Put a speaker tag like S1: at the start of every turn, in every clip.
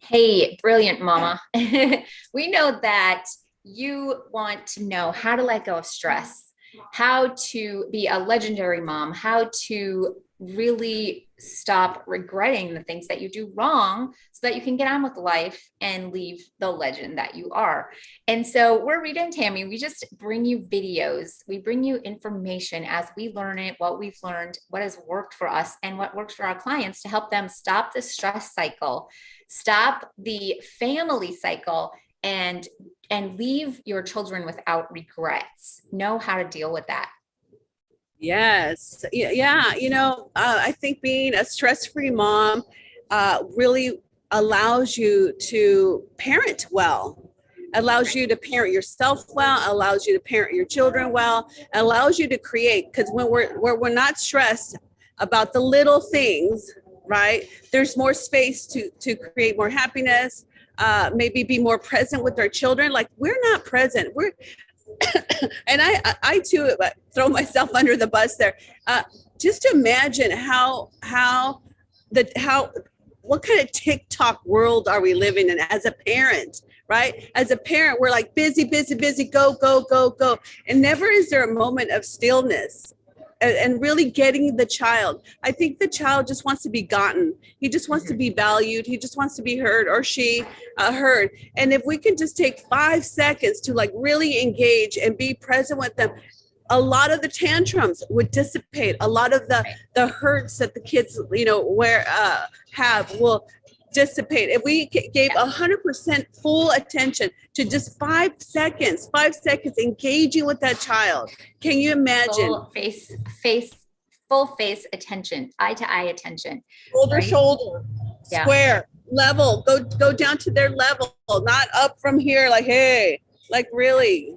S1: Hey, brilliant mama. We know that you want to know how to let go of stress, how to be a legendary mom, how to really stop regretting the things that you do wrong so that you can get on with life and leave the legend that you are. And so we're Rita and Tammy. We just bring you videos. We bring you information as we learn it, what we've learned, what has worked for us, and what works for our clients to help them stop the stress cycle, stop the family cycle, and leave your children without regrets. Know how to deal with that.
S2: Yes. Yeah. I think being a stress-free mom really allows you to parent well, allows you to parent yourself well, allows you to parent your children well, allows you to create. Because when we're not stressed about the little things, right? There's more space to create more happiness. Maybe be more present with our children. Like we're not present. We're and I too throw myself under the bus there. Just imagine how what kind of TikTok world are we living in as a parent, right? As a parent, we're like busy, busy, busy, go, go, go, go, and never is there a moment of stillness and really getting the child. I think the child just wants to be gotten. He just wants to be valued. He just wants to be heard, or she heard. And if we can just take 5 seconds to like really engage and be present with them, a lot of the tantrums would dissipate. A lot of the hurts that the kids, have will dissipate. If we gave 100% full attention to just 5 seconds engaging with that child, can you imagine?
S1: Full face, full face attention, eye to eye attention,
S2: Shoulder,
S1: right?
S2: shoulder,
S1: Yeah.
S2: square, level, go down to their level, not up from here, like, hey, like really.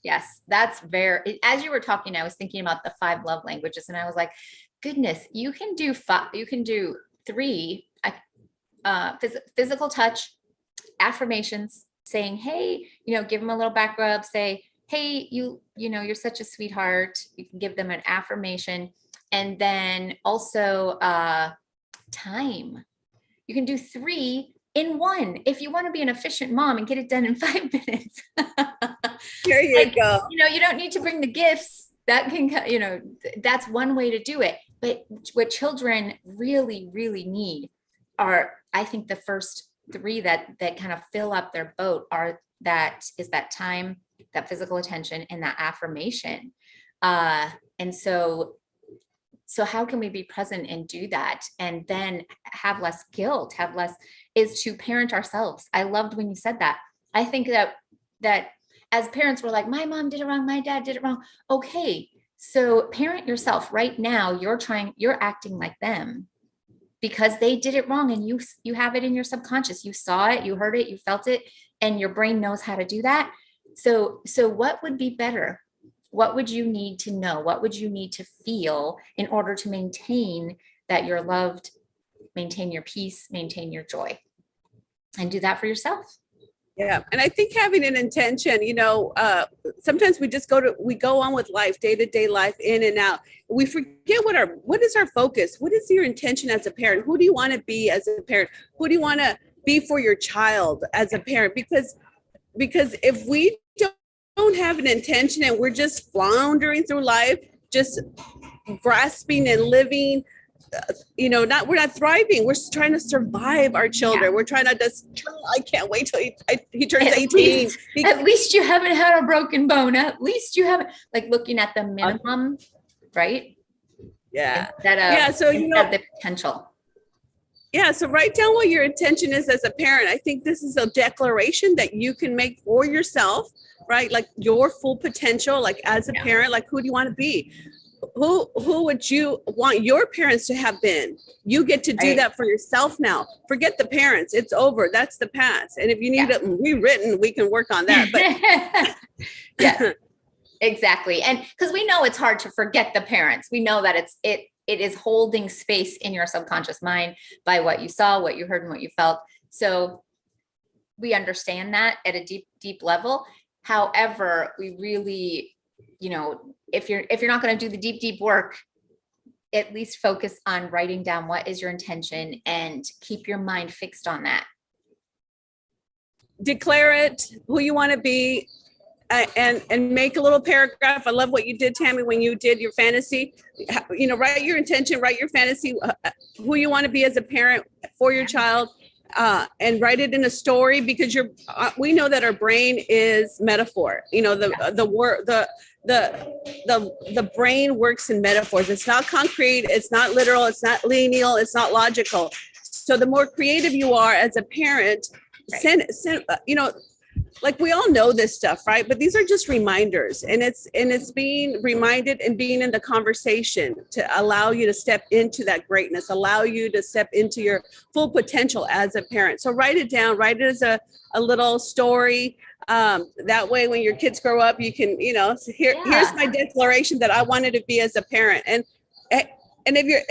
S1: Yes, that's very, as you were talking, I was thinking about the five love languages and I was like, goodness, you can do five, you can do three, physical touch, affirmations, saying, hey, give them a little back rub, say, hey, you're such a sweetheart. You can give them an affirmation. And then also time. You can do three in one if you want to be an efficient mom and get it done in 5 minutes.
S2: Here you
S1: Like,
S2: go.
S1: you don't need to bring the gifts. That can, that's one way to do it. But what children really, really need are, I think, the first three that kind of fill up their boat are that time, that physical attention, and that affirmation. And so how can we be present and do that and then have less guilt, have less, is to parent ourselves. I loved when you said that. I think that as parents, we're like, my mom did it wrong, my dad did it wrong. Okay, so parent yourself right now. You're acting like them because they did it wrong, and you have it in your subconscious. You saw it, you heard it, you felt it, and your brain knows how to do that. So what would be better? What would you need to know? What would you need to feel in order to maintain that you're loved, maintain your peace, maintain your joy, and do that for yourself?
S2: Yeah, and I think having an intention, sometimes we go on with life, day to day life, in and out. We forget what is our focus? What is your intention as a parent? Who do you want to be as a parent? Who do you want to be for your child as a parent? Because if we don't have an intention and we're just floundering through life, just grasping and living, we're not thriving. We're trying to survive our children.
S1: Yeah.
S2: We're trying to just, I can't wait till he turns
S1: At
S2: 18.
S1: at least you haven't had a broken bone. At least you haven't, like, looking at the minimum, right?
S2: Yeah.
S1: Instead
S2: Yeah.
S1: of
S2: So,
S1: instead of the potential.
S2: yeah. So write down what your intention is as a parent. I think this is a declaration that you can make for yourself, right? Like your full potential, like as a
S1: Yeah.
S2: parent, like who do you want to be? Who would you want your parents to have been? You get to do
S1: Right.
S2: that for yourself now. Forget the parents. It's over. That's the past. And if you need
S1: Yeah.
S2: it rewritten, we can work on that. But
S1: Yes, exactly. And because we know it's hard to forget the parents, we know that it is holding space in your subconscious mind by what you saw, what you heard, and what you felt. So we understand that at a deep, deep level. However, we really, if you're not going to do the deep, deep work, at least focus on writing down what is your intention and keep your mind fixed on that.
S2: Declare it, who you want to be, and make a little paragraph. I love what you did, Tammy, when you did your fantasy. You know, write your intention, write your fantasy, who you want to be as a parent for your child, and write it in a story, because we know that our brain is metaphor. You know, the brain works in metaphors. It's not concrete, it's not literal, it's not lineal, it's not logical. So the more creative you are as a parent, send you know, like, we all know this stuff, right? But these are just reminders, and it's being reminded and being in the conversation to allow you to step into that greatness, allow you to step into your full potential as a parent. So write it down, write it as a little story. That way, when your kids grow up, you can, you know, here's my declaration that I wanted to be as a parent. And if you're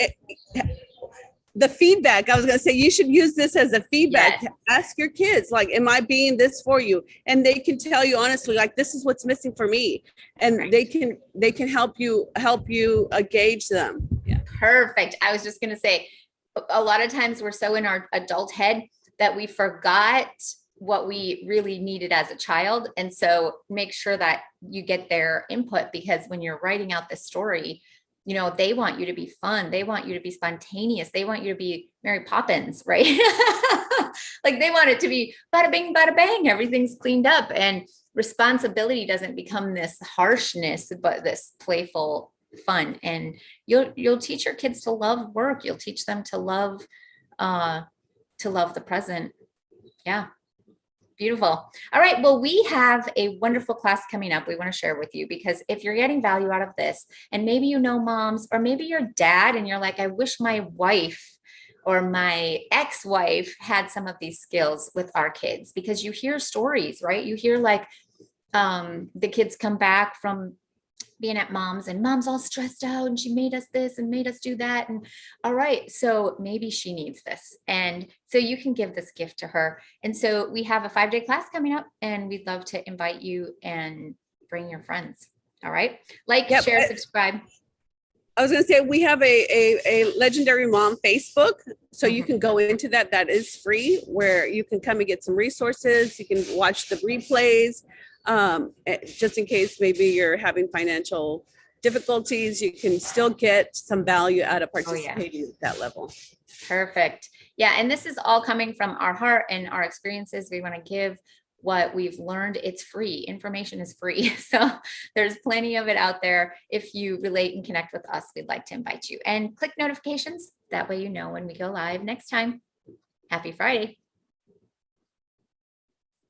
S2: the feedback, I was going to say, you should use this as a feedback to ask your kids, like, am I being this for you? And they can tell you honestly, like, this is what's missing for me. And they can help you gauge them. Yeah.
S1: Perfect. I was just going to say, a lot of times we're so in our adult head that we forgot what we really needed as a child. And so make sure that you get their input, because when you're writing out this story, you know, they want you to be fun. They want you to be spontaneous. They want you to be Mary Poppins, right? Like, they want it to be bada bing, bada bang. Everything's cleaned up, and responsibility doesn't become this harshness, but this playful fun. And you'll teach your kids to love work. You'll teach them to love the present. Yeah. Beautiful. All right. Well, we have a wonderful class coming up we want to share with you, because if you're getting value out of this, and maybe you know moms, or maybe your dad, and you're like, I wish my wife or my ex-wife had some of these skills with our kids, because you hear stories, right? You hear like the kids come back from being at mom's, and mom's all stressed out, and she made us this and made us do that. And all right, so maybe she needs this. And so you can give this gift to her. And so we have a 5-day class coming up, and we'd love to invite you and bring your friends. All right. Like, share, subscribe.
S2: I was going to say, we have a Legendary Mom Facebook. So you can go into that. That is free, where you can come and get some resources. You can watch the replays. Just in case maybe you're having financial difficulties, you can still get some value out of participating at that level.
S1: Perfect. Yeah. And this is all coming from our heart and our experiences. We want to give what we've learned. It's free. Information is free. So there's plenty of it out there. If you relate and connect with us, we'd like to invite you, and click notifications. That way you know when we go live next time. Happy Friday.